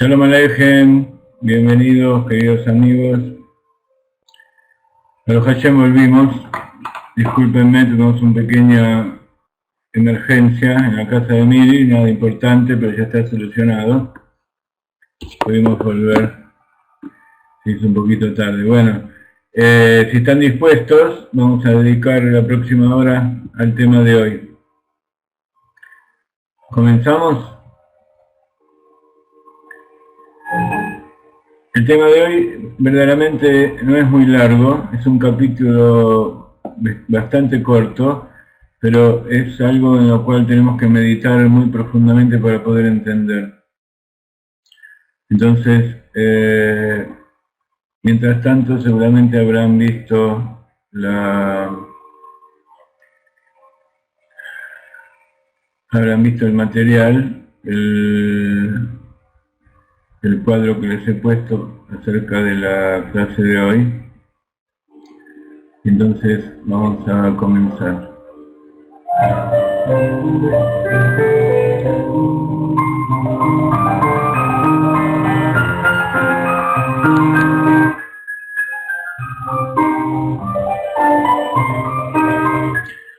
Shalom Aleichem, bienvenidos queridos amigos. Baruch Hashem, volvimos. Discúlpenme, tuvimos una pequeña emergencia en la casa de Miri, nada importante, pero ya está solucionado. Pudimos volver, se hizo un poquito tarde. Bueno, si están dispuestos, vamos a dedicar la próxima hora al tema de hoy. ¿Comenzamos? El tema de hoy verdaderamente no es muy largo, es un capítulo bastante corto, pero es algo en lo cual tenemos que meditar muy profundamente para poder entender. Entonces, mientras tanto seguramente habrán visto el material, el cuadro que les he puesto acerca de la clase de hoy. Entonces vamos a comenzar.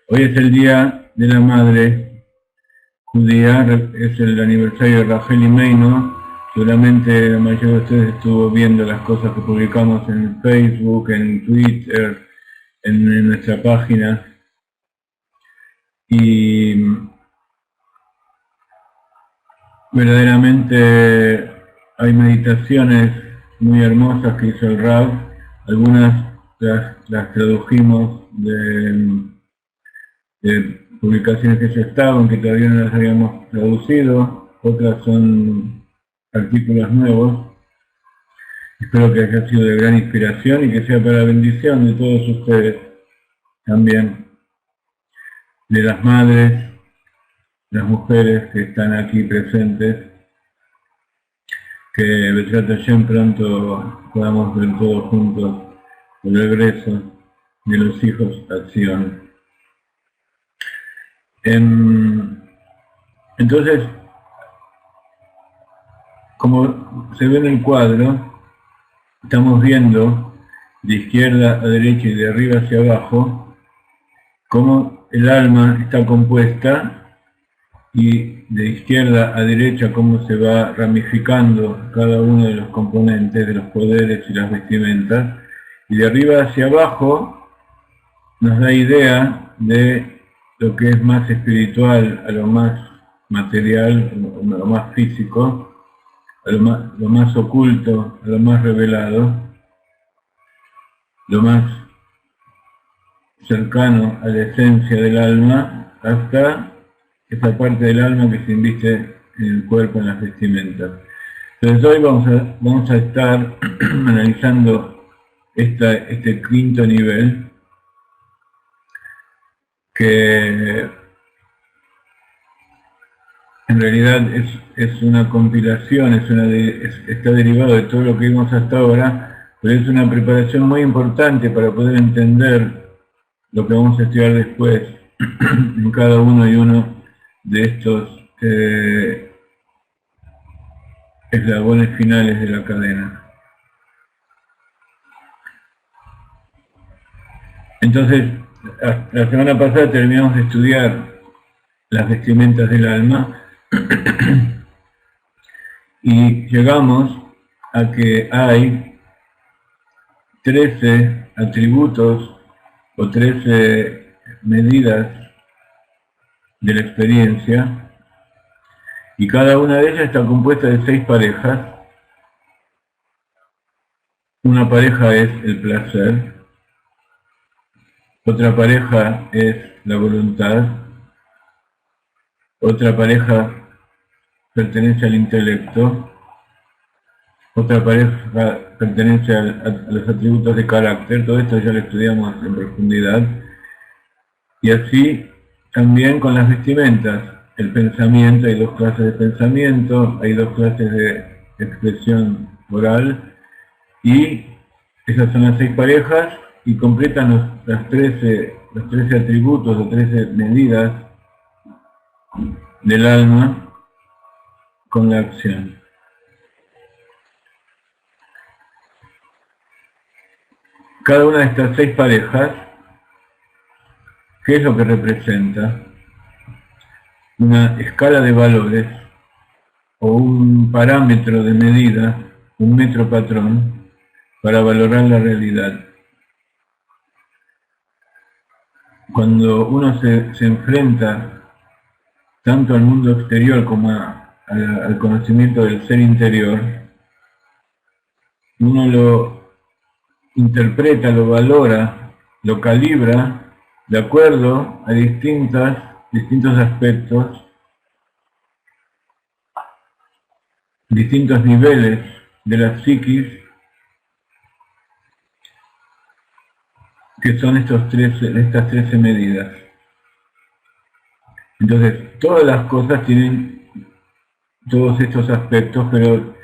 Hoy es el Día de la Madre Judía, es el aniversario de Rachel Imeinu. Seguramente la mayoría de ustedes estuvo viendo las cosas que publicamos en Facebook, en Twitter, en nuestra página. Y verdaderamente hay meditaciones muy hermosas que hizo el Rab. Algunas las tradujimos de publicaciones que ya estaban, que todavía no las habíamos traducido. Otras son artículos nuevos. Espero que haya sido de gran inspiración y que sea para la bendición de todos ustedes también, de las madres, las mujeres que están aquí presentes, que B'ezrat Hashem pronto podamos ver todos juntos el regreso de los hijos a Sion. Entonces, como se ve en el cuadro, estamos viendo de izquierda a derecha y de arriba hacia abajo cómo el alma está compuesta, y de izquierda a derecha cómo se va ramificando cada uno de los componentes, de los poderes y las vestimentas, y de arriba hacia abajo nos da idea de lo que es más espiritual a lo más material, a lo más físico, a lo más oculto, a lo más revelado, lo más cercano a la esencia del alma, hasta esa parte del alma que se inviste en el cuerpo, en las vestimentas. Entonces hoy vamos a estar analizando este quinto nivel, que en realidad es una compilación, está derivado de todo lo que vimos hasta ahora, pero es una preparación muy importante para poder entender lo que vamos a estudiar después en cada uno y uno de estos eslabones finales de la cadena. Entonces, la semana pasada terminamos de estudiar las vestimentas del alma y llegamos a que hay 13 atributos o 13 medidas de la experiencia, y cada una de ellas está compuesta de 6 parejas. Una pareja es el placer, otra pareja es la voluntad, otra pareja pertenece al intelecto, otra pareja pertenece a los atributos de carácter. Todo esto ya lo estudiamos en profundidad. Y así también con las vestimentas, el pensamiento, hay 2 clases de pensamiento, hay 2 clases de expresión oral, y esas son las 6 parejas, y completan los 13 atributos o 13 medidas del alma con la acción. cada una de estas 6 parejas, ¿qué es lo que representa? Una escala de valores o un parámetro de medida, un metro patrón, para valorar la realidad. Cuando uno se enfrenta tanto al mundo exterior como al conocimiento del ser interior, uno lo interpreta, lo valora, lo calibra de acuerdo a distintos aspectos, distintos niveles de la psiquis, que son estas 13 medidas. Entonces, todas las cosas tienen todos estos aspectos, pero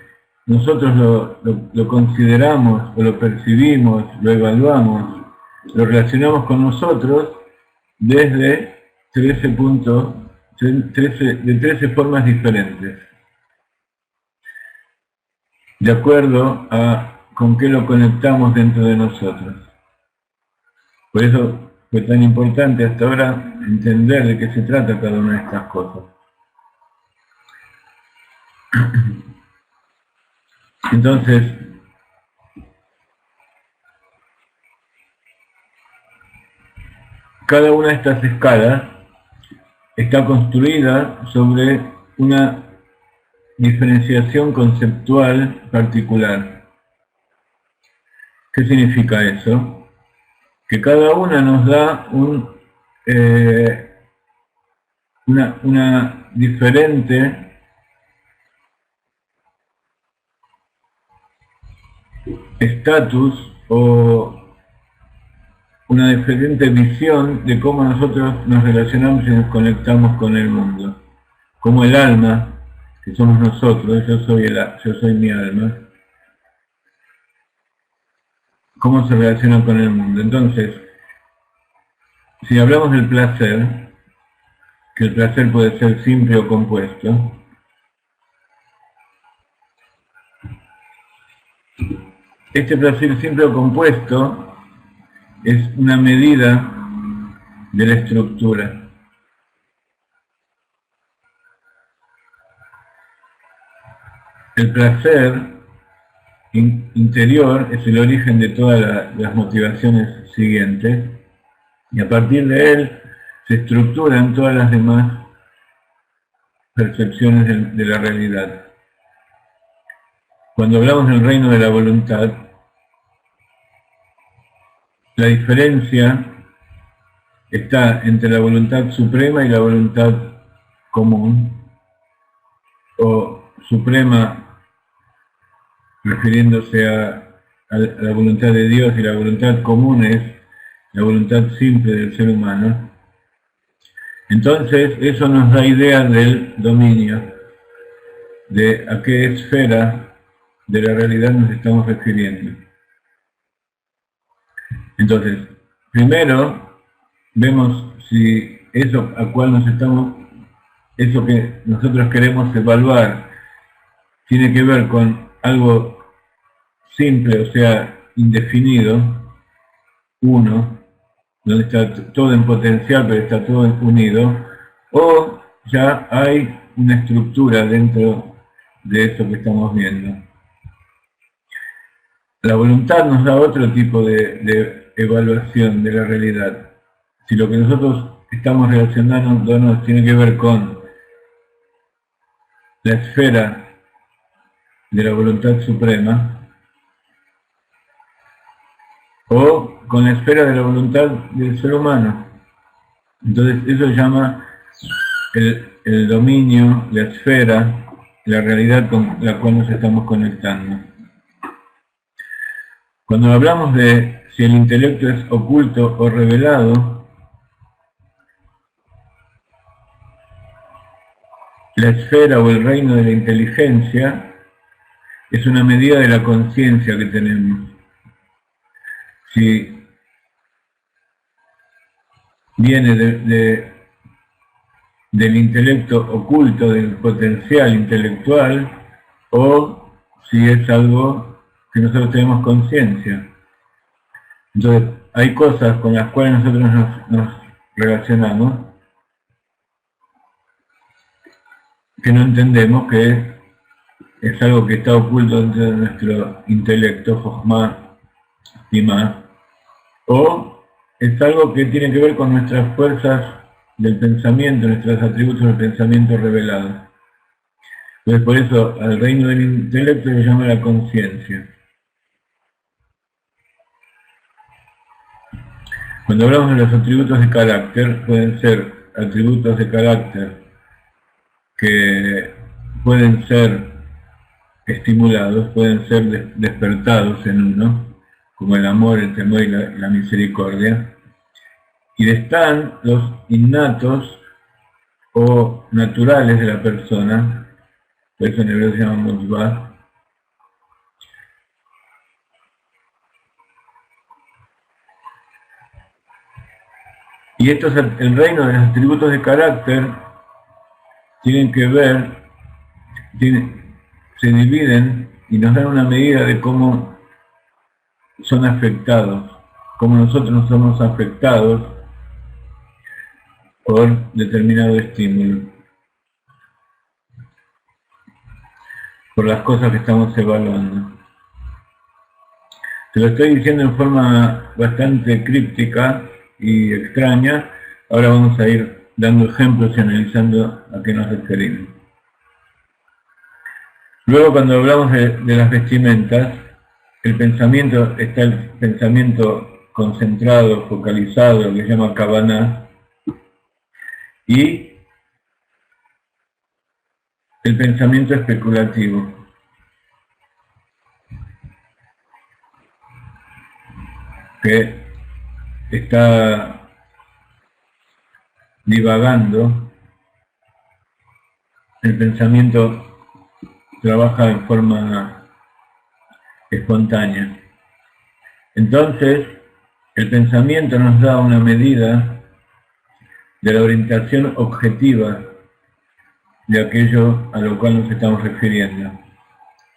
nosotros lo consideramos, o lo percibimos, lo evaluamos, lo relacionamos con nosotros desde 13 formas diferentes, de acuerdo a con qué lo conectamos dentro de nosotros. Por eso fue tan importante hasta ahora entender de qué se trata cada una de estas cosas. Entonces, cada una de estas escalas está construida sobre una diferenciación conceptual particular. ¿Qué significa eso? Que cada una nos da una diferente estatus o una diferente visión de cómo nosotros nos relacionamos y nos conectamos con el mundo. Como el alma, que somos nosotros, yo soy mi alma, cómo se relaciona con el mundo. Entonces, si hablamos del placer, que el placer puede ser simple o compuesto, este placer simple o compuesto es una medida de la estructura. El placer interior es el origen de todas las motivaciones siguientes, y a partir de él se estructuran todas las demás percepciones de la realidad. Cuando hablamos del reino de la voluntad, la diferencia está entre la voluntad suprema y la voluntad común, o suprema refiriéndose a la voluntad de Dios, y la voluntad común es la voluntad simple del ser humano. Entonces eso nos da idea del dominio, de a qué esfera de la realidad nos estamos refiriendo. Entonces, primero vemos si eso eso que nosotros queremos evaluar tiene que ver con algo simple, o sea, indefinido, uno, donde está todo en potencial pero está todo unido, o ya hay una estructura dentro de eso que estamos viendo. La voluntad nos da otro tipo de evaluación de la realidad. Si lo que nosotros estamos relacionándonos tiene que ver con la esfera de la voluntad suprema, o con la esfera de la voluntad del ser humano, entonces eso se llama el dominio, la esfera, la realidad con la cual nos estamos conectando. Cuando hablamos de si el intelecto es oculto o revelado, la esfera o el reino de la inteligencia es una medida de la conciencia que tenemos. Si viene del intelecto oculto, del potencial intelectual, o si es algo que nosotros tenemos conciencia. Entonces, hay cosas con las cuales nosotros nos relacionamos que no entendemos, que es algo que está oculto dentro de nuestro intelecto, Jochma, Tima, o es algo que tiene que ver con nuestras fuerzas del pensamiento, nuestros atributos del pensamiento revelados. Entonces, por eso al reino del intelecto se llama la conciencia. Cuando hablamos de los atributos de carácter, pueden ser atributos de carácter que pueden ser estimulados, pueden ser despertados en uno, como el amor, el temor y la misericordia. Y están los innatos o naturales de la persona, por eso en hebreo se llama motzbah. Y estos, el reino de los atributos de carácter, tienen que ver, se dividen y nos dan una medida de cómo son afectados, cómo nosotros somos afectados por determinado estímulo, por las cosas que estamos evaluando. Se lo estoy diciendo en forma bastante críptica y extraña. Ahora vamos a ir dando ejemplos y analizando a qué nos referimos. Luego, cuando hablamos de las vestimentas, el pensamiento, está el pensamiento concentrado, focalizado, lo que se llama Kavaná, y el pensamiento especulativo, que está divagando. El pensamiento trabaja en forma espontánea. Entonces, el pensamiento nos da una medida de la orientación objetiva de aquello a lo cual nos estamos refiriendo.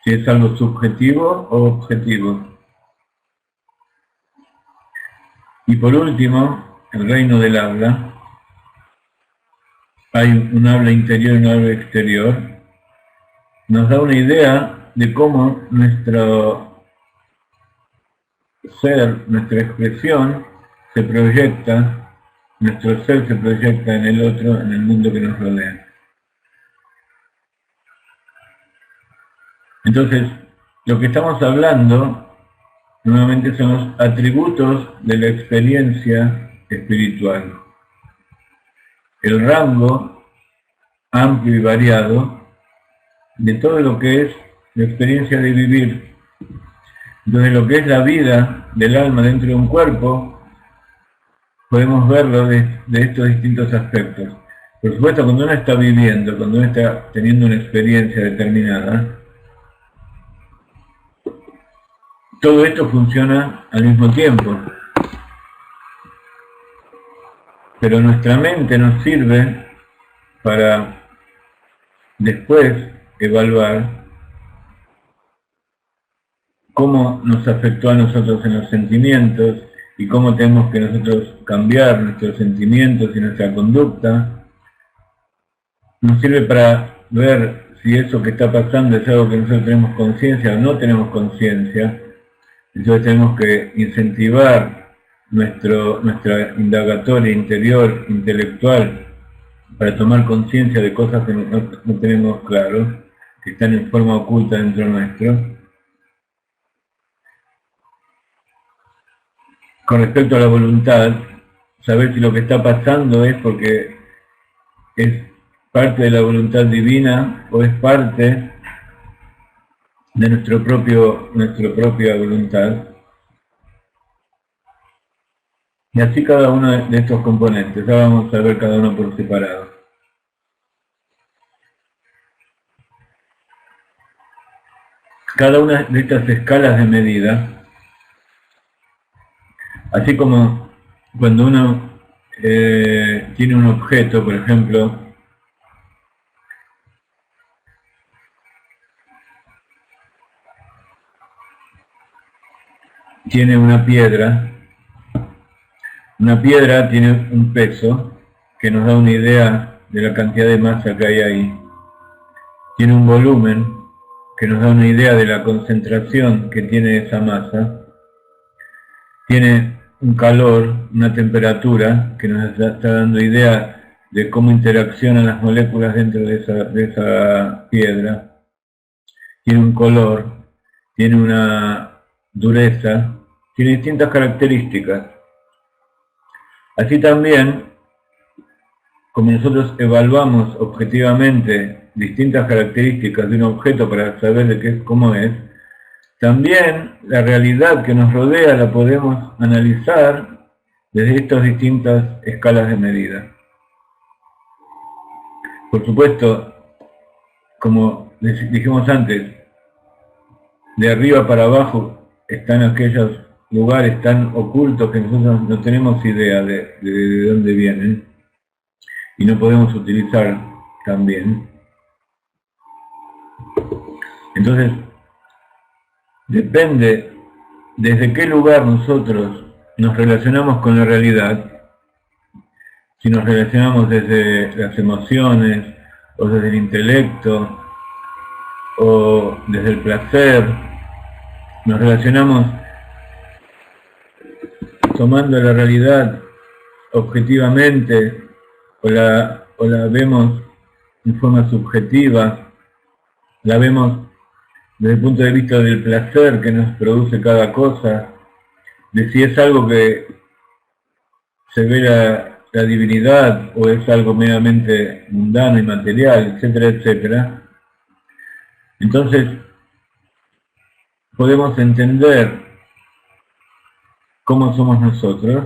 Si es algo subjetivo o objetivo. Y por último, el reino del habla. Hay un habla interior y un habla exterior. Nos da una idea de cómo nuestro ser, nuestra expresión, se proyecta, nuestro ser se proyecta en el otro, en el mundo que nos rodea. Entonces, lo que estamos hablando, nuevamente, son los atributos de la experiencia espiritual. El rango amplio y variado de todo lo que es la experiencia de vivir. Entonces, lo que es la vida del alma dentro de un cuerpo, podemos verlo de estos distintos aspectos. Por supuesto, cuando uno está viviendo, cuando uno está teniendo una experiencia determinada, todo esto funciona al mismo tiempo. Pero nuestra mente nos sirve para después evaluar cómo nos afectó a nosotros en los sentimientos y cómo tenemos que nosotros cambiar nuestros sentimientos y nuestra conducta. Nos sirve para ver si eso que está pasando es algo que nosotros tenemos conciencia o no tenemos conciencia. Entonces tenemos que incentivar nuestra indagatoria interior, intelectual, para tomar conciencia de cosas que no tenemos claro, que están en forma oculta dentro nuestro. Con respecto a la voluntad, saber si lo que está pasando es porque es parte de la voluntad divina o es parte de nuestra propia voluntad. Y así cada uno de estos componentes. Ahora vamos a ver cada uno por separado. Cada una de estas escalas de medida, así como cuando uno tiene un objeto, por ejemplo, tiene una piedra, Una piedra tiene un peso que nos da una idea de la cantidad de masa que hay ahí. Tiene un volumen que nos da una idea de la concentración que tiene esa masa. Tiene un calor, una temperatura que nos está dando idea de cómo interaccionan las moléculas dentro de esa piedra. Tiene un color, tiene una dureza, tiene distintas características. Así también, como nosotros evaluamos objetivamente distintas características de un objeto para saber cómo es, también la realidad que nos rodea la podemos analizar desde estas distintas escalas de medida. Por supuesto, como dijimos antes, de arriba para abajo están aquellos lugares tan ocultos que nosotros no tenemos idea de dónde vienen y no podemos utilizar también. Entonces, depende desde qué lugar nosotros nos relacionamos con la realidad, si nos relacionamos desde las emociones, o desde el intelecto, o desde el placer, nos relacionamos tomando la realidad objetivamente, o la vemos en forma subjetiva, la vemos desde el punto de vista del placer que nos produce cada cosa, de si es algo que se ve la divinidad o es algo meramente mundano y material, etcétera, etcétera. Entonces, podemos entender cómo somos nosotros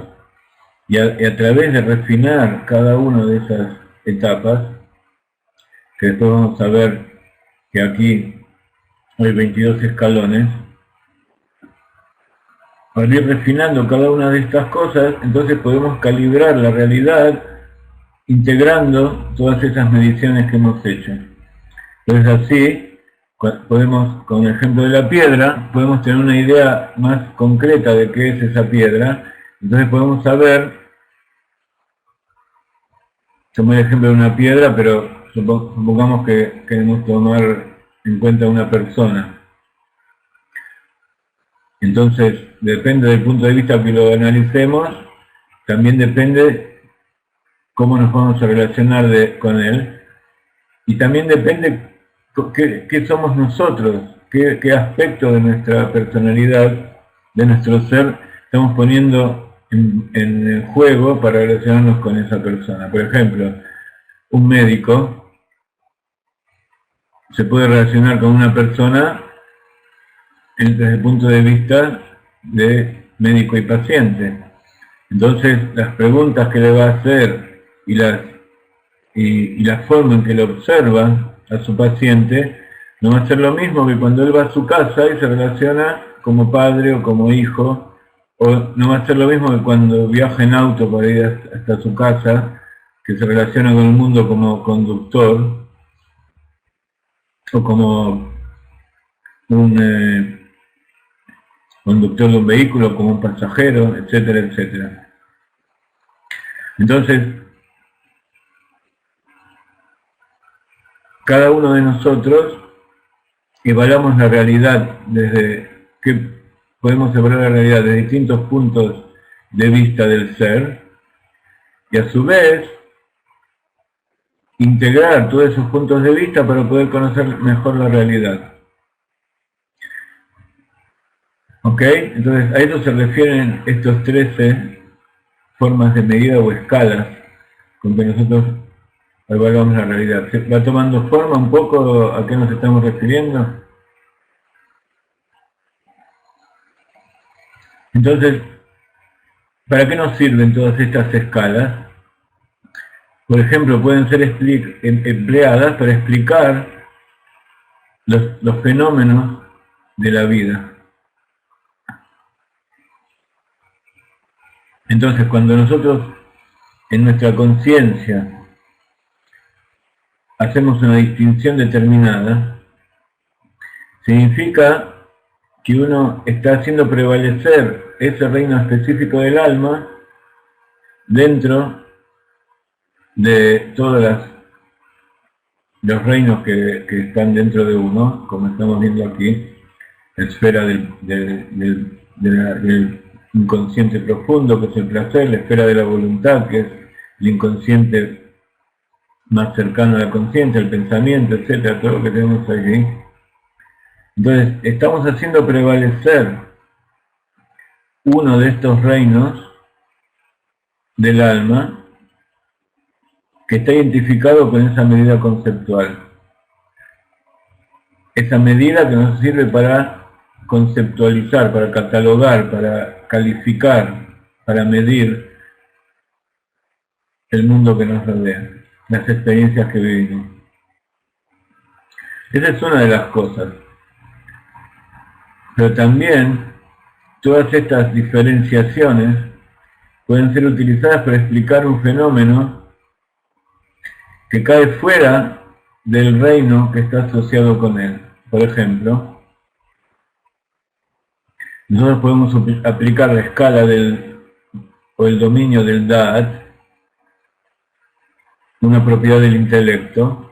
y a través de refinar cada una de esas etapas, que después vamos a ver que aquí hay 22 escalones, al ir refinando cada una de estas cosas, entonces podemos calibrar la realidad integrando todas esas mediciones que hemos hecho. Entonces así, podemos, con el ejemplo de la piedra, podemos tener una idea más concreta de qué es esa piedra. Entonces podemos saber, tomé el ejemplo de una piedra, pero supongamos que queremos tomar en cuenta una persona. Entonces, depende del punto de vista que lo analicemos, también depende cómo nos vamos a relacionar con él, y también depende qué somos nosotros, qué aspecto de nuestra personalidad, de nuestro ser, estamos poniendo en juego para relacionarnos con esa persona. Por ejemplo, un médico se puede relacionar con una persona desde el punto de vista de médico y paciente. Entonces, las preguntas que le va a hacer y la forma en que lo observa a su paciente no va a ser lo mismo que cuando él va a su casa y se relaciona como padre o como hijo, o no va a ser lo mismo que cuando viaja en auto para ir hasta su casa, que se relaciona con el mundo como conductor o como un conductor de un vehículo, como un pasajero, etcétera, etcétera. Entonces, cada uno de nosotros evaluamos la realidad podemos evaluar la realidad desde distintos puntos de vista del ser, y a su vez integrar todos esos puntos de vista para poder conocer mejor la realidad. ¿Ok? Entonces a eso se refieren estos 13 formas de medida o escalas con que nosotros evaluamos la realidad. ¿Se va tomando forma un poco a qué nos estamos refiriendo? Entonces, ¿para qué nos sirven todas estas escalas? Por ejemplo, pueden ser empleadas para explicar los fenómenos de la vida. Entonces, cuando nosotros en nuestra conciencia hacemos una distinción determinada, significa que uno está haciendo prevalecer ese reino específico del alma dentro de todos los reinos que están dentro de uno, como estamos viendo aquí, la esfera del inconsciente profundo, que es el placer, la esfera de la voluntad, que es el inconsciente más cercano a la conciencia, el pensamiento, etcétera, todo lo que tenemos aquí. Entonces, estamos haciendo prevalecer uno de estos reinos del alma que está identificado con esa medida conceptual. Esa medida que nos sirve para conceptualizar, para catalogar, para calificar, para medir el mundo que nos rodea, las experiencias que vivimos. Esa es una de las cosas. Pero también todas estas diferenciaciones pueden ser utilizadas para explicar un fenómeno que cae fuera del reino que está asociado con él. Por ejemplo, nosotros podemos aplicar la escala o el dominio del Da'at, una propiedad del intelecto,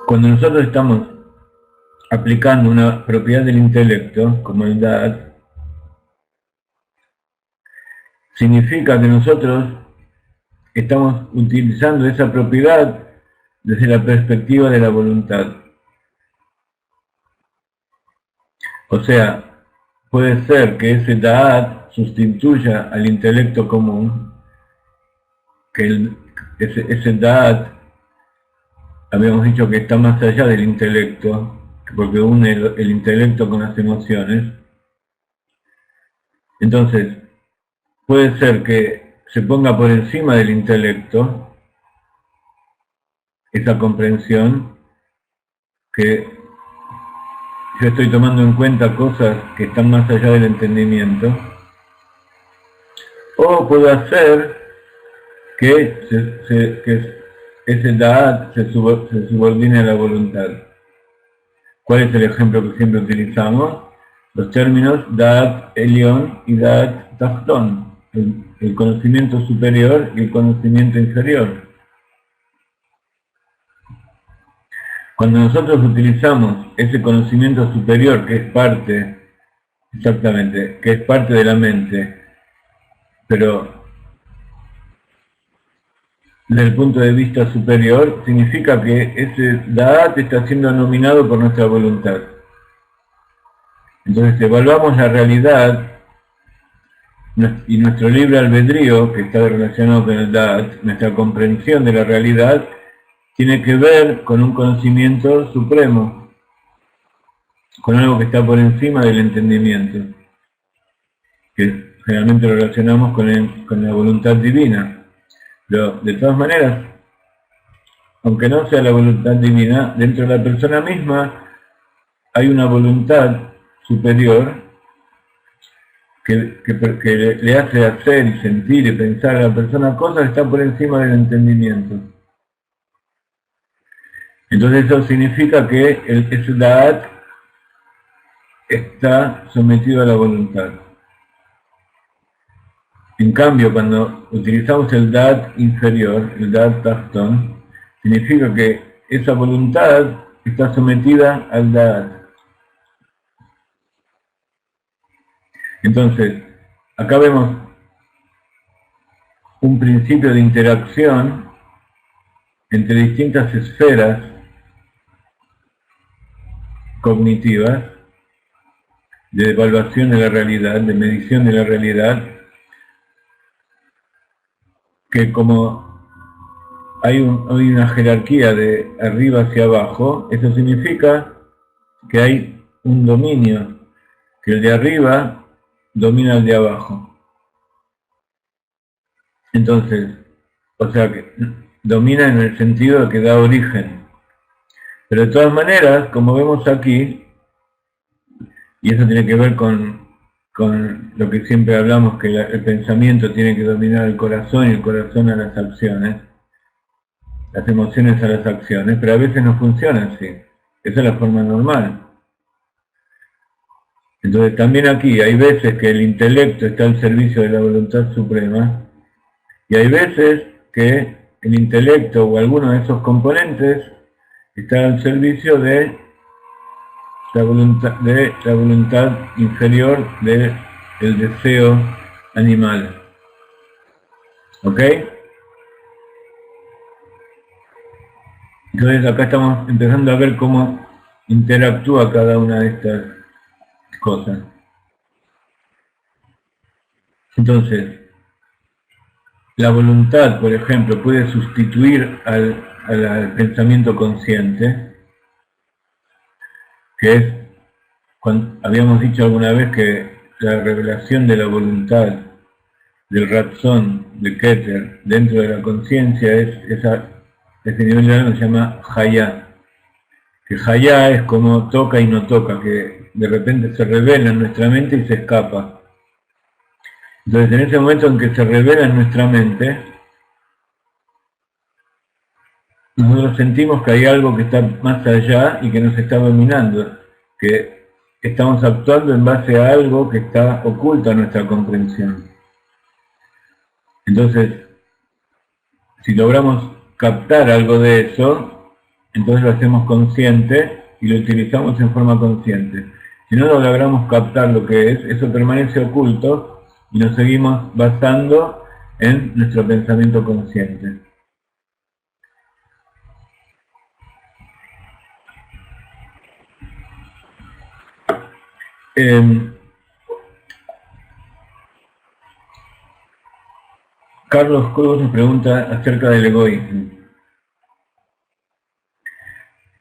cuando nosotros estamos aplicando una propiedad del intelecto, como el Da'at, significa que nosotros estamos utilizando esa propiedad desde la perspectiva de la voluntad. O sea, puede ser que ese Da'at sustituya al intelecto común, que ese Da'at, habíamos dicho que está más allá del intelecto, porque une el intelecto con las emociones. Entonces, puede ser que se ponga por encima del intelecto esa comprensión, que yo estoy tomando en cuenta cosas que están más allá del entendimiento, o puede hacer que ese Da'at se subordine a la voluntad. ¿Cuál es el ejemplo que siempre utilizamos? Los términos Da'at Elyon y Da'at Tachtón, el conocimiento superior y el conocimiento inferior. Cuando nosotros utilizamos ese conocimiento superior, que es parte, exactamente, que es parte de la mente, pero desde el punto de vista superior, significa que ese Da'at está siendo nominado por nuestra voluntad. Entonces evaluamos la realidad y nuestro libre albedrío, que está relacionado con el Da'at, nuestra comprensión de la realidad, tiene que ver con un conocimiento supremo, con algo que está por encima del entendimiento, que generalmente lo relacionamos con la voluntad divina. Pero de todas maneras, aunque no sea la voluntad divina, dentro de la persona misma hay una voluntad superior que le hace hacer y sentir y pensar a la persona cosas que están por encima del entendimiento. Entonces eso significa que ese Da'at está sometido a la voluntad. En cambio, cuando utilizamos el Da'at inferior, el Da'at Tachtón, significa que esa voluntad está sometida al Da'at. Entonces, acá vemos un principio de interacción entre distintas esferas cognitivas, de evaluación de la realidad, de medición de la realidad, que como hay una jerarquía de arriba hacia abajo, eso significa que hay un dominio, que el de arriba domina al de abajo. Entonces, o sea, que domina en el sentido de que da origen. Pero de todas maneras, como vemos aquí, y eso tiene que ver con con lo que siempre hablamos, que el pensamiento tiene que dominar el corazón y el corazón a las acciones, las emociones a las acciones, pero a veces no funciona así. Esa es la forma normal. Entonces también aquí hay veces que el intelecto está al servicio de la voluntad suprema y hay veces que el intelecto o alguno de esos componentes está al servicio de la voluntad inferior del deseo animal. ¿Ok? Entonces acá estamos empezando a ver cómo interactúa cada una de estas cosas. Entonces, la voluntad, por ejemplo, puede sustituir al pensamiento consciente, que es, habíamos dicho alguna vez que la revelación de la voluntad, del razón, de Keter, dentro de la conciencia, ese nivel de alma se llama Hayá. Que Hayá es como toca y no toca, que de repente se revela en nuestra mente y se escapa. Entonces, en ese momento en que se revela en nuestra mente, nosotros sentimos que hay algo que está más allá y que nos está dominando, que estamos actuando en base a algo que está oculto a nuestra comprensión. Entonces, si logramos captar algo de eso, entonces lo hacemos consciente y lo utilizamos en forma consciente. Si no lo logramos captar lo que es, eso permanece oculto y nos seguimos basando en nuestro pensamiento consciente. Carlos Cruz nos pregunta acerca del egoísmo.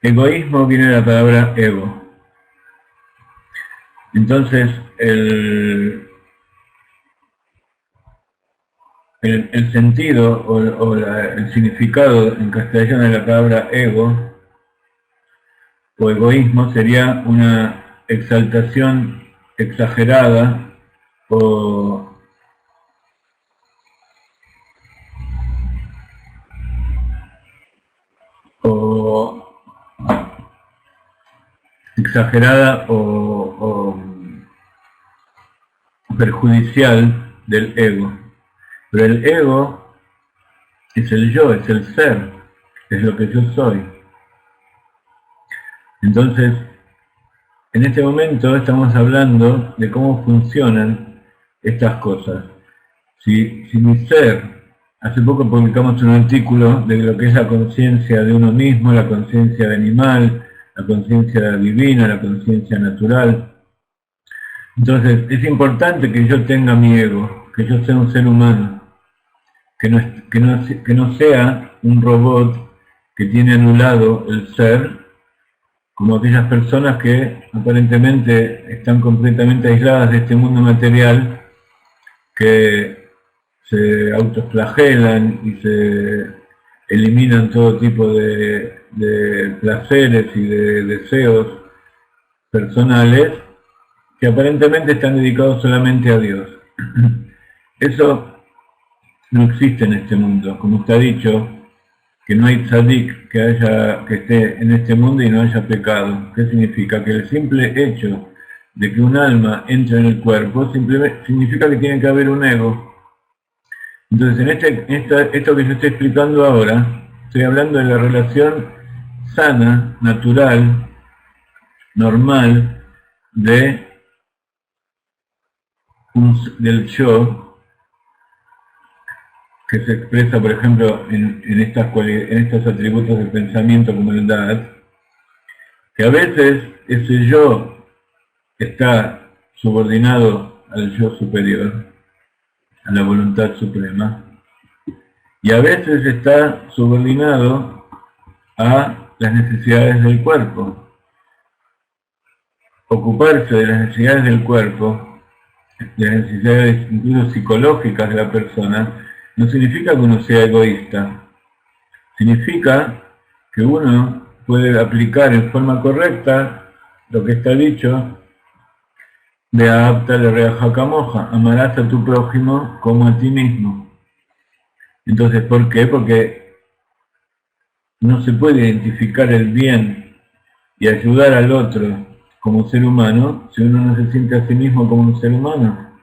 Egoísmo viene de la palabra ego. Entonces, el sentido o el significado en castellano de la palabra ego o egoísmo sería una exaltación exagerada o exagerada o perjudicial del ego. Pero el ego es el yo, es el ser, es lo que yo soy. Entonces, en este momento estamos hablando de cómo funcionan estas cosas. Si mi ser, hace poco publicamos un artículo de lo que es la conciencia de uno mismo, la conciencia animal, la conciencia divina, la conciencia natural. Entonces, es importante que yo tenga mi ego, que yo sea un ser humano, que no sea un robot que tiene anulado el ser, como aquellas personas que aparentemente están completamente aisladas de este mundo material, que se autoflagelan y se eliminan todo tipo de placeres y de deseos personales, que aparentemente están dedicados solamente a Dios. Eso no existe en este mundo, como está dicho, que no hay tzadik que esté en este mundo y no haya pecado. ¿Qué significa? Que el simple hecho de que un alma entre en el cuerpo simplemente significa que tiene que haber un ego. Entonces, esto que yo estoy explicando ahora, estoy hablando de la relación sana, natural, normal, del yo, que se expresa, por ejemplo, en estos atributos del pensamiento como el Dad, que a veces ese yo está subordinado al yo superior, a la voluntad suprema, y a veces está subordinado a las necesidades del cuerpo. Ocuparse de las necesidades del cuerpo, de las necesidades incluso psicológicas de la persona, no significa que uno sea egoísta. Significa que uno puede aplicar en forma correcta lo que está dicho Beapta le reajacamoja, amarás a tu prójimo como a ti mismo. Entonces, ¿por qué? Porque no se puede identificar el bien y ayudar al otro como ser humano si uno no se siente a sí mismo como un ser humano.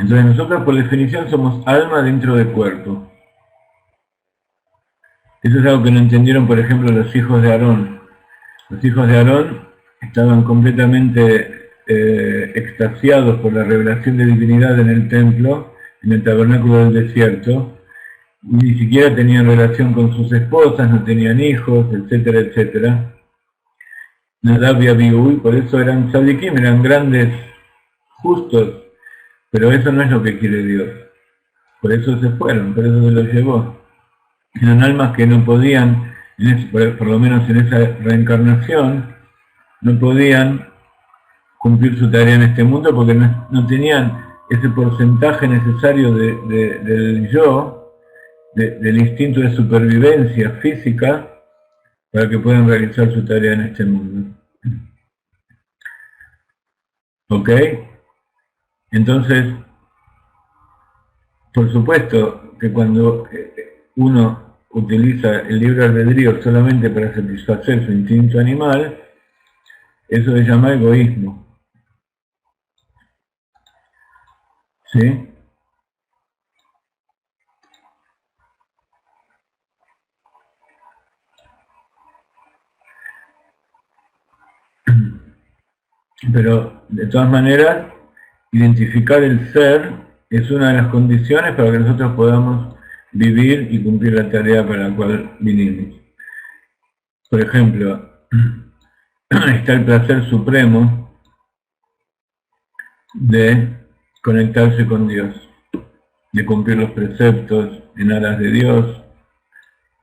Entonces nosotros por definición somos alma dentro del cuerpo. Eso es algo que no entendieron, por ejemplo, los hijos de Aarón. Los hijos de Aarón estaban completamente extasiados por la revelación de divinidad en el templo, en el tabernáculo del desierto, y ni siquiera tenían relación con sus esposas, no tenían hijos, etcétera, etcétera. Nadab y Abiú, por eso eran tzadikim, eran grandes justos, pero eso no es lo que quiere Dios. Por eso se fueron, por eso se los llevó. Eran almas que no podían, por lo menos en esa reencarnación, no podían cumplir su tarea en este mundo porque no tenían ese porcentaje necesario del yo, del instinto de supervivencia física, para que puedan realizar su tarea en este mundo. ¿Ok? Entonces, por supuesto que cuando uno utiliza el libre albedrío solamente para satisfacer su instinto animal, eso se llama egoísmo. ¿Sí? Pero, de todas maneras, identificar el ser es una de las condiciones para que nosotros podamos vivir y cumplir la tarea para la cual vinimos. Por ejemplo, está el placer supremo de conectarse con Dios, de cumplir los preceptos en aras de Dios,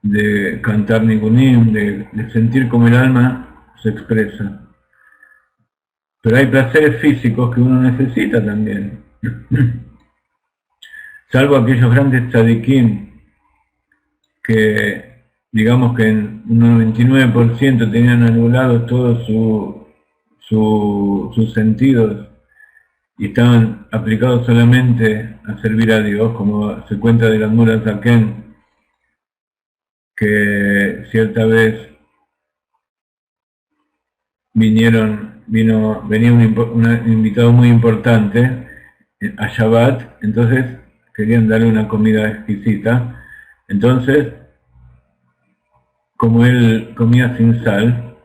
de cantar nigunim, de sentir como el alma se expresa. Pero hay placeres físicos que uno necesita también. Salvo aquellos grandes tzadikim que, digamos que en un 99% tenían anulados todos sus sentidos y estaban aplicados solamente a servir a Dios, como se cuenta de las Muras Zaken, que cierta vez venía un invitado muy importante a Shabbat, entonces querían darle una comida exquisita. Entonces, como él comía sin sal,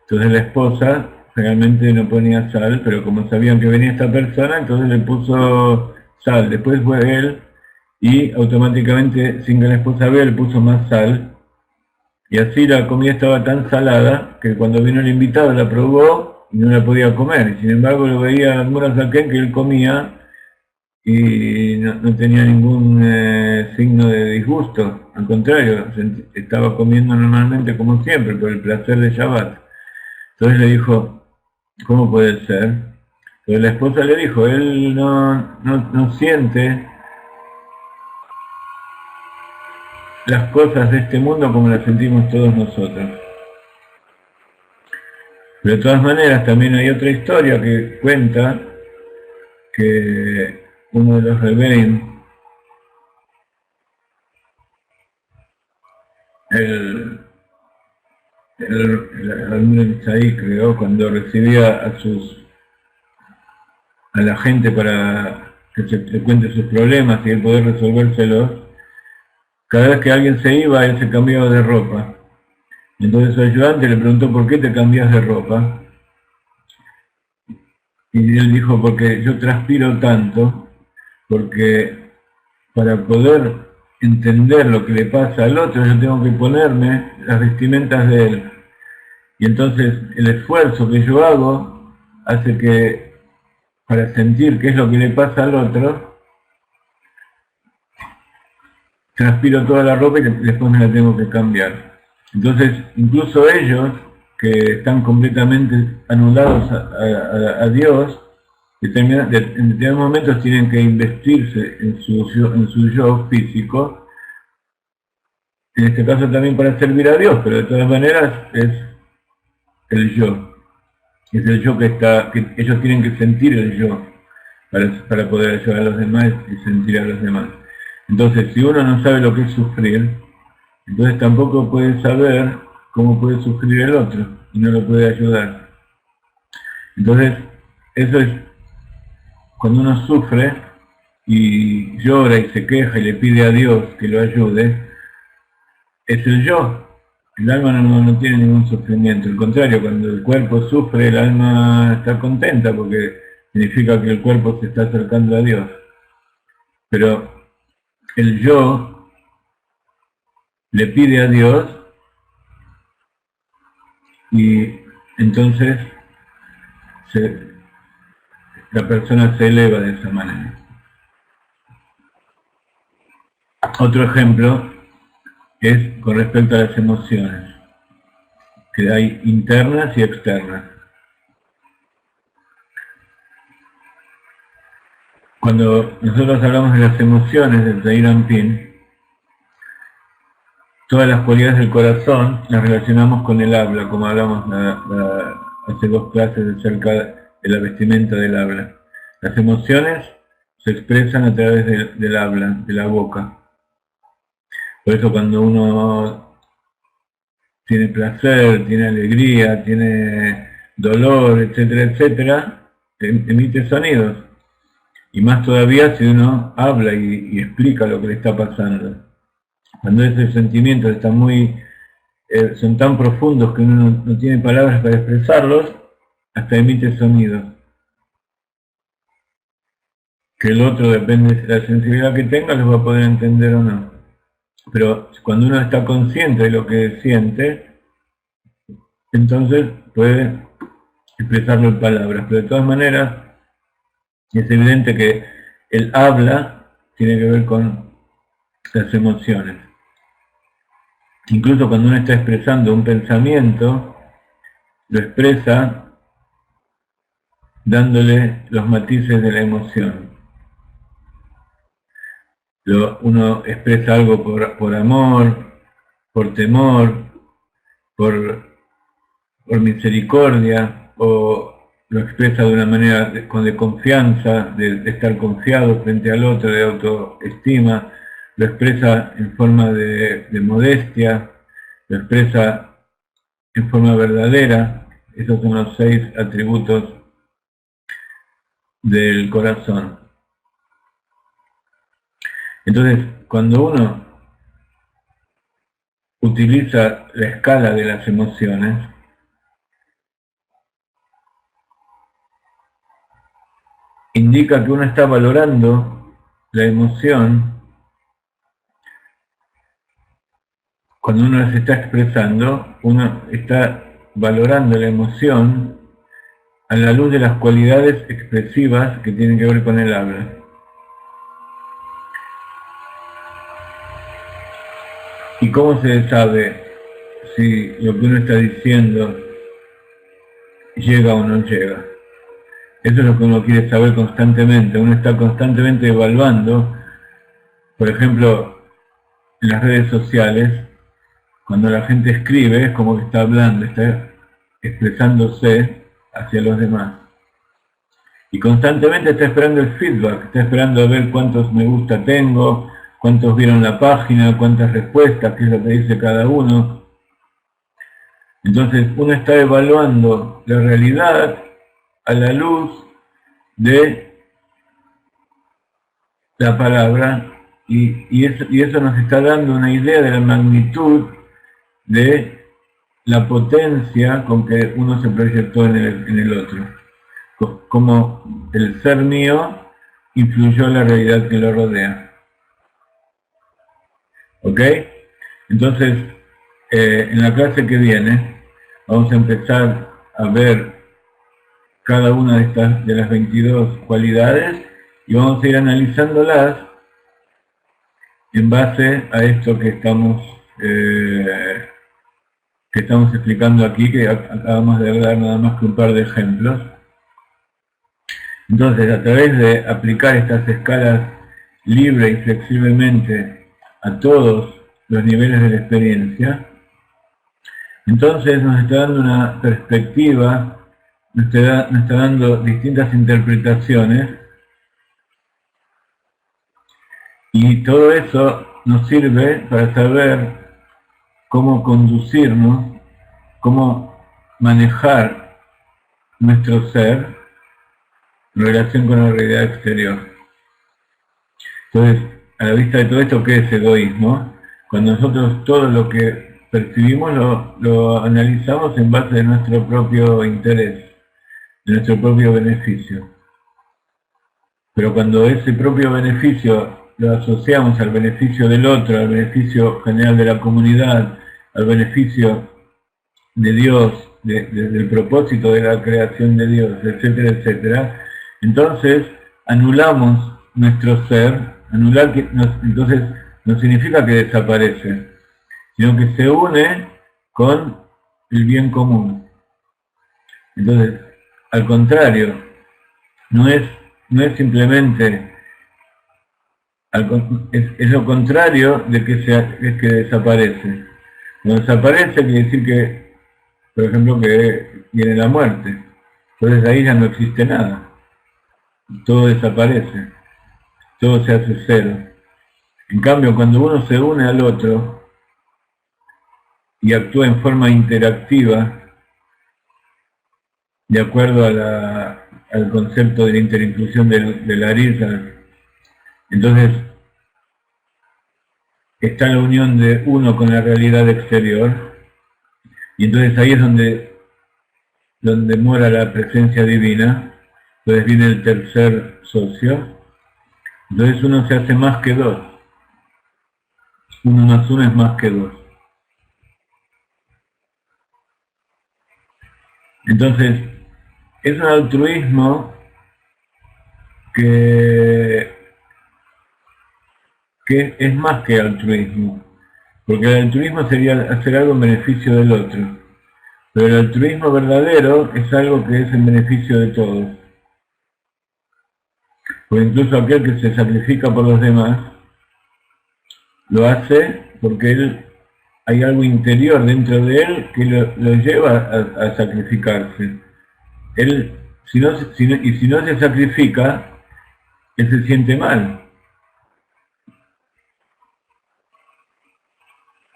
entonces la esposa realmente no ponía sal, pero como sabían que venía esta persona, entonces le puso sal. Después fue él y automáticamente, sin que la esposa vea, le puso más sal. Y así la comida estaba tan salada que cuando vino el invitado la probó y no la podía comer. Y sin embargo lo veía Admura Zaken que él comía y no tenía ningún signo de disgusto. Al contrario, estaba comiendo normalmente como siempre, por el placer de Shabbat. Entonces le dijo, ¿cómo puede ser? Pero la esposa le dijo, él no siente las cosas de este mundo como las sentimos todos nosotros. Pero de todas maneras también hay otra historia que cuenta que uno de los rebeldes, el Saí, creo, cuando recibía a la gente para que le cuente sus problemas y él poder resolvérselos, cada vez que alguien se iba, él se cambiaba de ropa. Entonces su ayudante le preguntó, ¿por qué te cambias de ropa? Y él dijo, porque yo transpiro tanto, porque para poder entender lo que le pasa al otro, yo tengo que ponerme las vestimentas de él. Y entonces el esfuerzo que yo hago hace que, para sentir qué es lo que le pasa al otro, transpiro toda la ropa y después me la tengo que cambiar. Entonces, incluso ellos, que están completamente anulados a Dios, en determinados momentos tienen que investirse en su yo físico, en este caso también para servir a Dios, pero de todas maneras es el yo. Es el yo que ellos tienen que sentir el yo para poder ayudar a los demás y sentir a los demás. Entonces, si uno no sabe lo que es sufrir, entonces tampoco puede saber cómo puede sufrir el otro y no lo puede ayudar. Entonces, eso es cuando uno sufre y llora y se queja y le pide a Dios que lo ayude, es el yo. El alma no tiene ningún sufrimiento. Al contrario, cuando el cuerpo sufre, el alma está contenta porque significa que el cuerpo se está acercando a Dios. Pero el yo le pide a Dios y entonces la persona se eleva de esa manera. Otro ejemplo es con respecto a las emociones, que hay internas y externas. Cuando nosotros hablamos de las emociones del Zeir Anpin, todas las cualidades del corazón las relacionamos con el habla, como hablamos hace 2 clases acerca de la vestimenta del habla. Las emociones se expresan a través del habla, de la boca. Por eso cuando uno tiene placer, tiene alegría, tiene dolor, etcétera, etcétera, emite sonidos. Y más todavía si uno habla y explica lo que le está pasando. Cuando esos sentimientos están son tan profundos que uno no tiene palabras para expresarlos, hasta emite sonidos. Que el otro, depende de la sensibilidad que tenga, los va a poder entender o no. Pero cuando uno está consciente de lo que siente, entonces puede expresarlo en palabras. Pero de todas maneras, es evidente que el habla tiene que ver con las emociones. Incluso cuando uno está expresando un pensamiento, lo expresa dándole los matices de la emoción. Uno expresa algo por amor, por temor, por misericordia, o lo expresa de una manera de confianza, de estar confiado frente al otro, de autoestima, lo expresa en forma de modestia, lo expresa en forma verdadera. Esos son los 6 atributos del corazón. Entonces, cuando uno utiliza la escala de las emociones, indica que uno está valorando la emoción. Cuando uno se está expresando, uno está valorando la emoción a la luz de las cualidades expresivas que tienen que ver con el habla. ¿Y cómo se sabe si lo que uno está diciendo llega o no llega? Eso es lo que uno quiere saber constantemente. Uno está constantemente evaluando, por ejemplo, en las redes sociales, cuando la gente escribe, es como que está hablando, está expresándose hacia los demás. Y constantemente está esperando el feedback, está esperando a ver cuántos me gusta tengo, cuántos vieron la página, cuántas respuestas, qué es lo que dice cada uno. Entonces uno está evaluando la realidad a la luz de la palabra y eso nos está dando una idea de la magnitud de la potencia con que uno se proyectó en el otro. Como el ser mío influyó en la realidad que lo rodea. ¿Ok? Entonces, en la clase que viene vamos a empezar a ver cada una de las 22 cualidades y vamos a ir analizándolas en base a esto que estamos explicando aquí, que acabamos de dar nada más que un par de ejemplos. Entonces, a través de aplicar estas escalas libre y flexiblemente a todos los niveles de la experiencia, entonces nos está dando una perspectiva nos está dando distintas interpretaciones, y todo eso nos sirve para saber cómo conducirnos, cómo manejar nuestro ser en relación con la realidad exterior. Entonces, a la vista de todo esto, ¿qué es egoísmo? Cuando nosotros todo lo que percibimos lo analizamos en base de nuestro propio interés, de nuestro propio beneficio. Pero cuando ese propio beneficio lo asociamos al beneficio del otro, al beneficio general de la comunidad, al beneficio de Dios, del propósito de la creación de Dios, etcétera, etcétera, entonces anulamos nuestro ser. Entonces no significa que desaparece, sino que se une con el bien común. Entonces, al contrario, no es simplemente, es lo contrario de es que desaparece. Cuando desaparece quiere decir que, por ejemplo, que viene la muerte. Entonces ahí ya no existe nada. Todo desaparece. Todo se hace cero. En cambio, cuando uno se une al otro y actúa en forma interactiva, de acuerdo al concepto de la interinclusión de Larissa, entonces está la unión de uno con la realidad exterior, y entonces ahí es donde mora la presencia divina. Entonces viene el tercer socio. Entonces uno se hace más que dos. Uno más uno es más que dos. Entonces, es un altruismo que es más que altruismo. Porque el altruismo sería hacer algo en beneficio del otro. Pero el altruismo verdadero es algo que es en beneficio de todos. Porque incluso aquel que se sacrifica por los demás, lo hace porque hay algo interior dentro de él que lo lleva a sacrificarse. Él, si no se sacrifica, él se siente mal.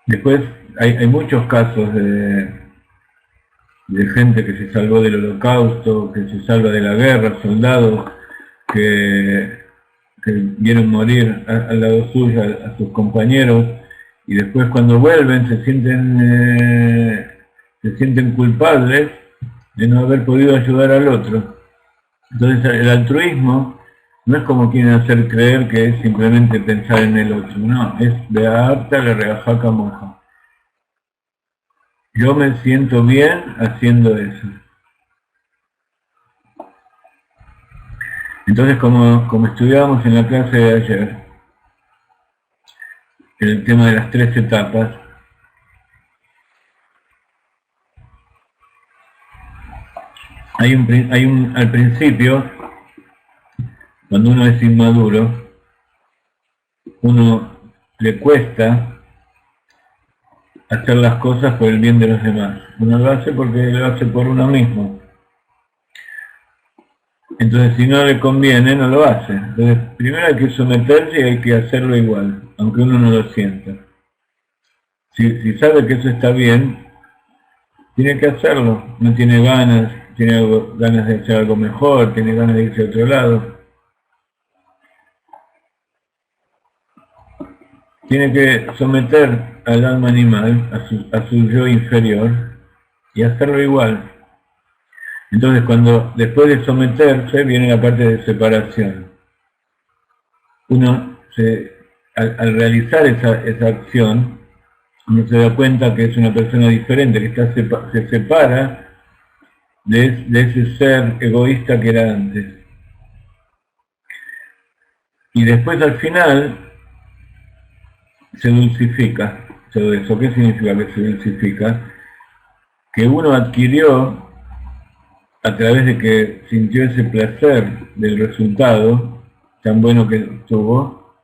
Después hay muchos casos de gente que se salvó del holocausto, que se salva de la guerra, soldados que vieron morir al lado suyo a sus compañeros, y después cuando vuelven se sienten culpables de no haber podido ayudar al otro. Entonces el altruismo no es como quieren hacer creer que es simplemente pensar en el otro, no, es de apta le reajaca moja. Yo me siento bien haciendo eso. Entonces, como estudiábamos en la clase de ayer, el tema de las 3 etapas, al principio, cuando uno es inmaduro, uno le cuesta hacer las cosas por el bien de los demás. Uno lo hace porque lo hace por uno mismo. Entonces, si no le conviene, no lo hace. Entonces, primero hay que someterse y hay que hacerlo igual, aunque uno no lo sienta. Si sabe que eso está bien, tiene que hacerlo. No tiene ganas, ganas de hacer algo mejor, tiene ganas de irse a otro lado. Tiene que someter al alma animal, a su yo inferior, y hacerlo igual. Entonces, después de someterse, viene la parte de separación. Uno, al realizar esa acción, uno se da cuenta que es una persona diferente, que se separa de ese ser egoísta que era antes. Y después, al final, se dulcifica todo eso. ¿Qué significa que se dulcifica? Que uno adquirió, a través de que sintió ese placer del resultado tan bueno que tuvo,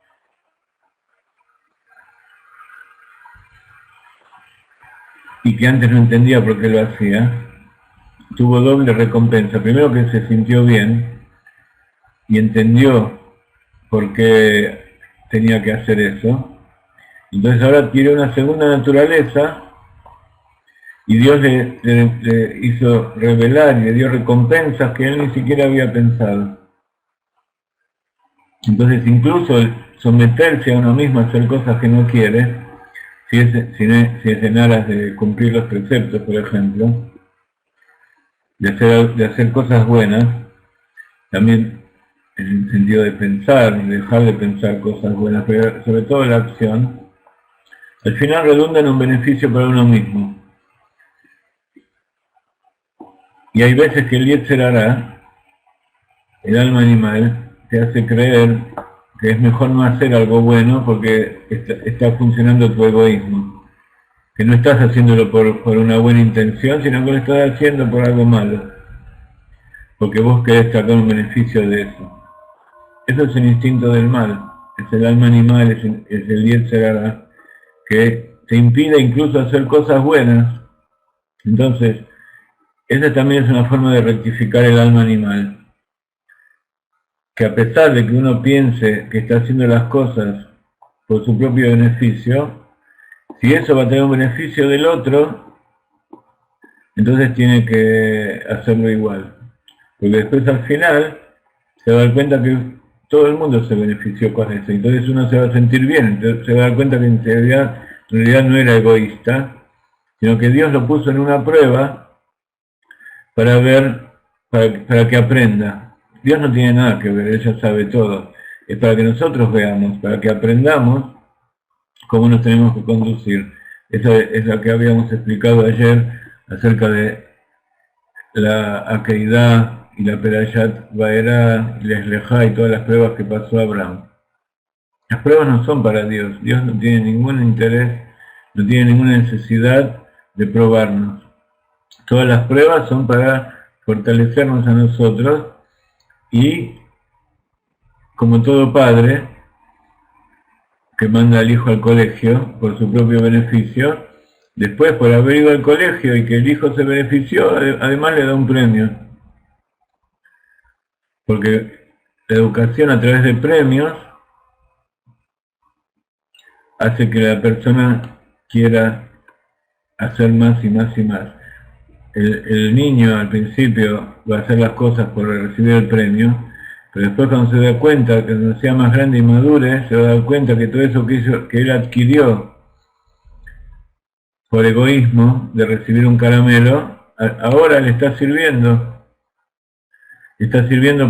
y que antes no entendía por qué lo hacía, tuvo doble recompensa. Primero que se sintió bien y entendió por qué tenía que hacer eso. Entonces ahora adquirió una segunda naturaleza y Dios le hizo revelar y le dio recompensas que él ni siquiera había pensado. Entonces incluso el someterse a uno mismo a hacer cosas que no quiere, si es en aras de cumplir los preceptos, por ejemplo, de hacer cosas buenas, también en el sentido de pensar, dejar de pensar cosas buenas, pero sobre todo la acción, al final redunda en un beneficio para uno mismo. Y hay veces que el Yetzer Hará, el alma animal, te hace creer que es mejor no hacer algo bueno porque está funcionando tu egoísmo. Que no estás haciéndolo por una buena intención, sino que lo estás haciendo por algo malo. Porque vos querés sacar un beneficio de eso. Eso es el instinto del mal. Es el alma animal, es el Yetzer Hará, que te impide incluso hacer cosas buenas. Entonces, esa también es una forma de rectificar el alma animal. Que a pesar de que uno piense que está haciendo las cosas por su propio beneficio, si eso va a tener un beneficio del otro, entonces tiene que hacerlo igual. Porque después al final se va a dar cuenta que todo el mundo se benefició con eso. Entonces uno se va a sentir bien, entonces se va a dar cuenta que en realidad no era egoísta, sino que Dios lo puso en una prueba para ver, para que aprenda. Dios no tiene nada que ver, Él ya sabe todo. Es para que nosotros veamos, para que aprendamos cómo nos tenemos que conducir. Esa es la que habíamos explicado ayer acerca de la Akeidá y la Perayat Baerá y la Eslejá y todas las pruebas que pasó Abraham. Las pruebas no son para Dios. Dios no tiene ningún interés, no tiene ninguna necesidad de probarnos. Todas las pruebas son para fortalecernos a nosotros y, como todo padre que manda al hijo al colegio por su propio beneficio, después por haber ido al colegio y que el hijo se benefició, además le da un premio. Porque la educación a través de premios hace que la persona quiera hacer más y más y más. El niño al principio va a hacer las cosas por recibir el premio, pero después cuando se da cuenta, que cuando sea más grande y madure, se va a dar cuenta que todo eso que él adquirió por egoísmo de recibir un caramelo, ahora le está sirviendo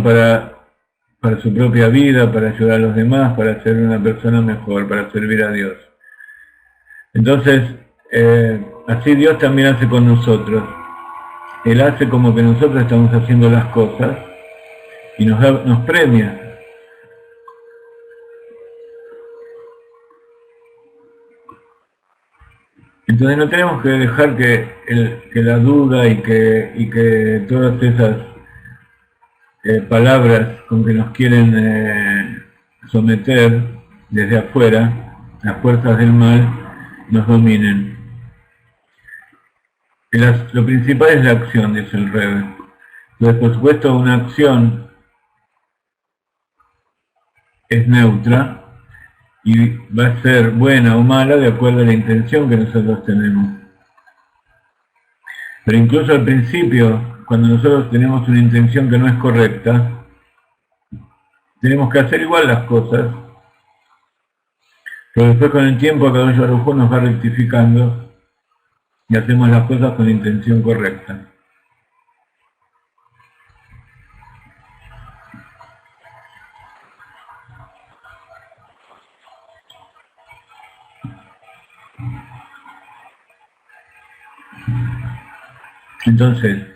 para su propia vida, para ayudar a los demás, para ser una persona mejor, para servir a Dios. Entonces, así Dios también hace con nosotros. Él hace como que nosotros estamos haciendo las cosas y nos premia. Entonces no tenemos que dejar que la duda y que todas esas palabras con que nos quieren someter desde afuera, las fuerzas del mal, nos dominen. Lo principal es la acción, dice el Rebbe. Entonces, por supuesto, una acción es neutra y va a ser buena o mala de acuerdo a la intención que nosotros tenemos. Pero incluso al principio, cuando nosotros tenemos una intención que no es correcta, tenemos que hacer igual las cosas, pero después con el tiempo cada uno nos va rectificando y hacemos las cosas con la intención correcta. Entonces,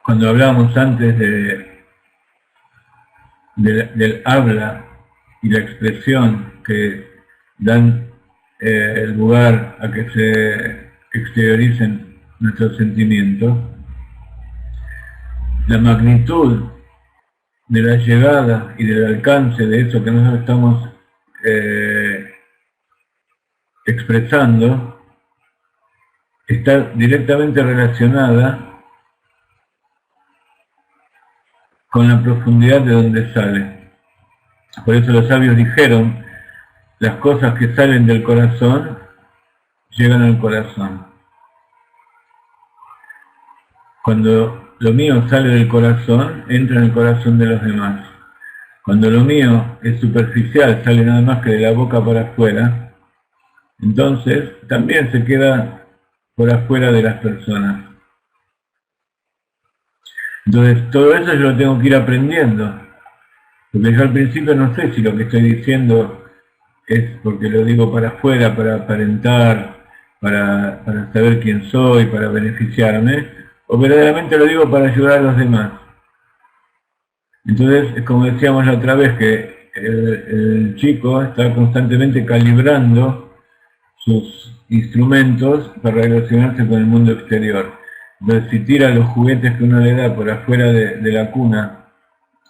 cuando hablábamos antes del habla y la expresión que dan el lugar a que se exterioricen nuestros sentimientos, la magnitud de la llegada y del alcance de eso que nosotros estamos expresando está directamente relacionada con la profundidad de donde sale. Por eso los sabios dijeron, las cosas que salen del corazón llegan al corazón. Cuando lo mío sale del corazón, entra en el corazón de los demás. Cuando lo mío es superficial, sale nada más que de la boca para afuera, entonces también se queda por afuera de las personas. Entonces todo eso yo lo tengo que ir aprendiendo, porque yo al principio no sé si lo que estoy diciendo es porque lo digo para afuera, para aparentar, para saber quién soy, para beneficiarme, o verdaderamente lo digo para ayudar a los demás. Entonces, como decíamos la otra vez, que el chico está constantemente calibrando sus instrumentos para relacionarse con el mundo exterior. Entonces, si tira los juguetes que uno le da por afuera de la cuna,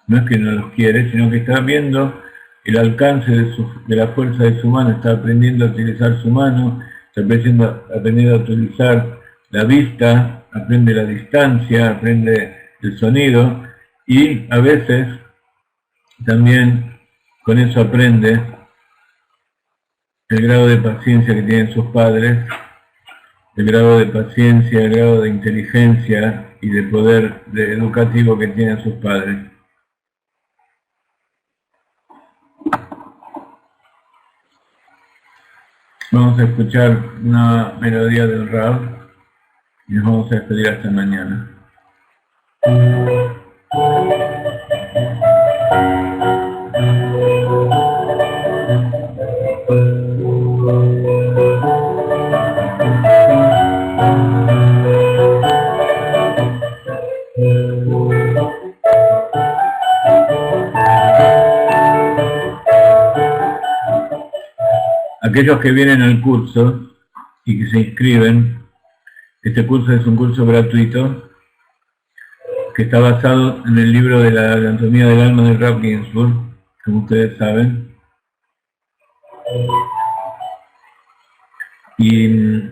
no es que no los quiere, sino que está viendo el alcance de la fuerza de su mano, está aprendiendo a utilizar su mano, está aprendiendo a utilizar la vista, aprende la distancia, aprende el sonido, y a veces también con eso aprende el grado de paciencia que tienen sus padres, el grado de paciencia, el grado de inteligencia y de poder educativo que tienen sus padres. Vamos a escuchar una melodía del Rav y nos vamos a despedir hasta mañana. Aquellos que vienen al curso y que se inscriben, este curso es un curso gratuito que está basado en el libro de la anatomía del alma de Rav Ginsburg, como ustedes saben. Y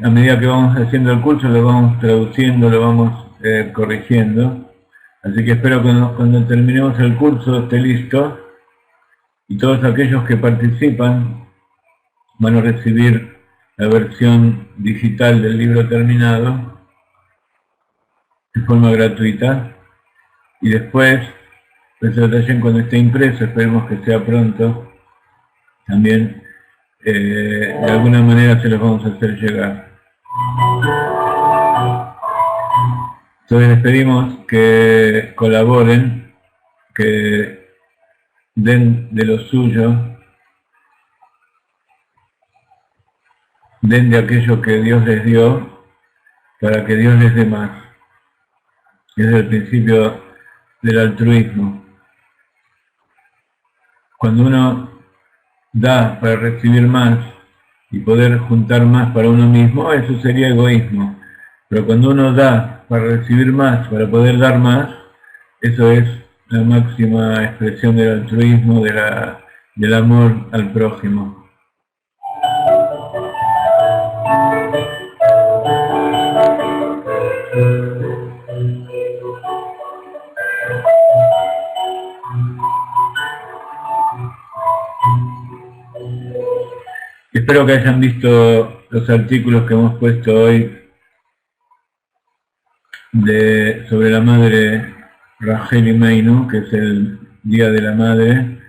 a medida que vamos haciendo el curso lo vamos traduciendo, lo vamos corrigiendo. Así que espero que cuando terminemos el curso esté listo y todos aquellos que participan van a recibir la versión digital del libro terminado de forma gratuita, y después, cuando esté impreso, esperemos que sea pronto, también de alguna manera se los vamos a hacer llegar. Entonces les pedimos que colaboren, que den de lo suyo, den de aquello que Dios les dio, para que Dios les dé más. Es el principio del altruismo. Cuando uno da para recibir más y poder juntar más para uno mismo, eso sería egoísmo. Pero cuando uno da para recibir más, para poder dar más, eso es la máxima expresión del altruismo, del amor al prójimo. Espero que hayan visto los artículos que hemos puesto hoy sobre la madre Rachel Imeinu, que es el Día de la Madre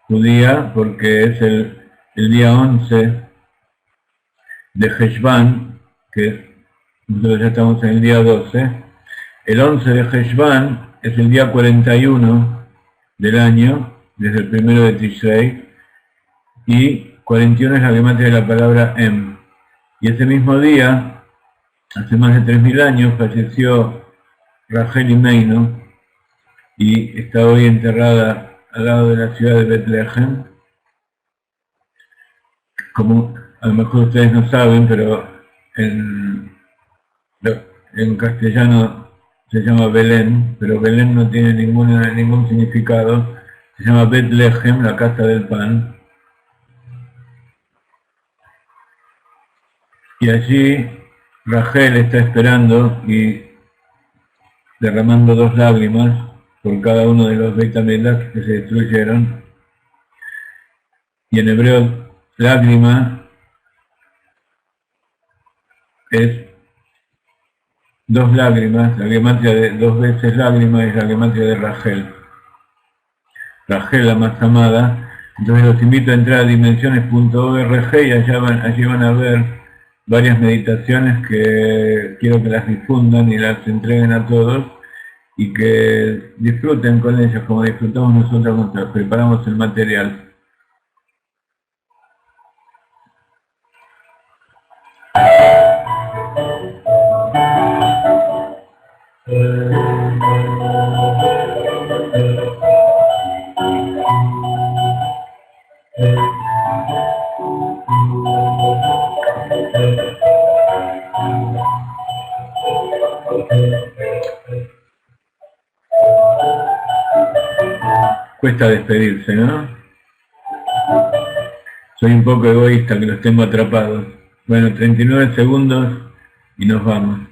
Judía, porque es el día 11 de Heshvan, que nosotros ya estamos en el día 12. El 11 de Heshvan es el día 41 del año, desde el 1 de Tishrei, y 41 es la gematria de la palabra Em. Y ese mismo día, hace más de 3000 años, falleció Rachel Imeinu y está hoy enterrada al lado de la ciudad de Betlehem. Como a lo mejor ustedes no saben, pero en castellano se llama Belén, pero Belén no tiene ningún significado. Se llama Betlehem, la casa del pan. Y allí Rachel está esperando y derramando 2 lágrimas por cada uno de los Beit HaMikdash que se destruyeron. Y en hebreo, lágrima es 2 lágrimas, la gematria de 2 veces lágrima es la gematria de Rachel. Rachel, la más amada. Entonces los invito a entrar a dimensiones.org y allí van a ver varias meditaciones que quiero que las difundan y las entreguen a todos y que disfruten con ellas como disfrutamos nosotros cuando preparamos el material. Cuesta despedirse, ¿no? Soy un poco egoísta que los tengo atrapados. Bueno, 39 segundos y nos vamos.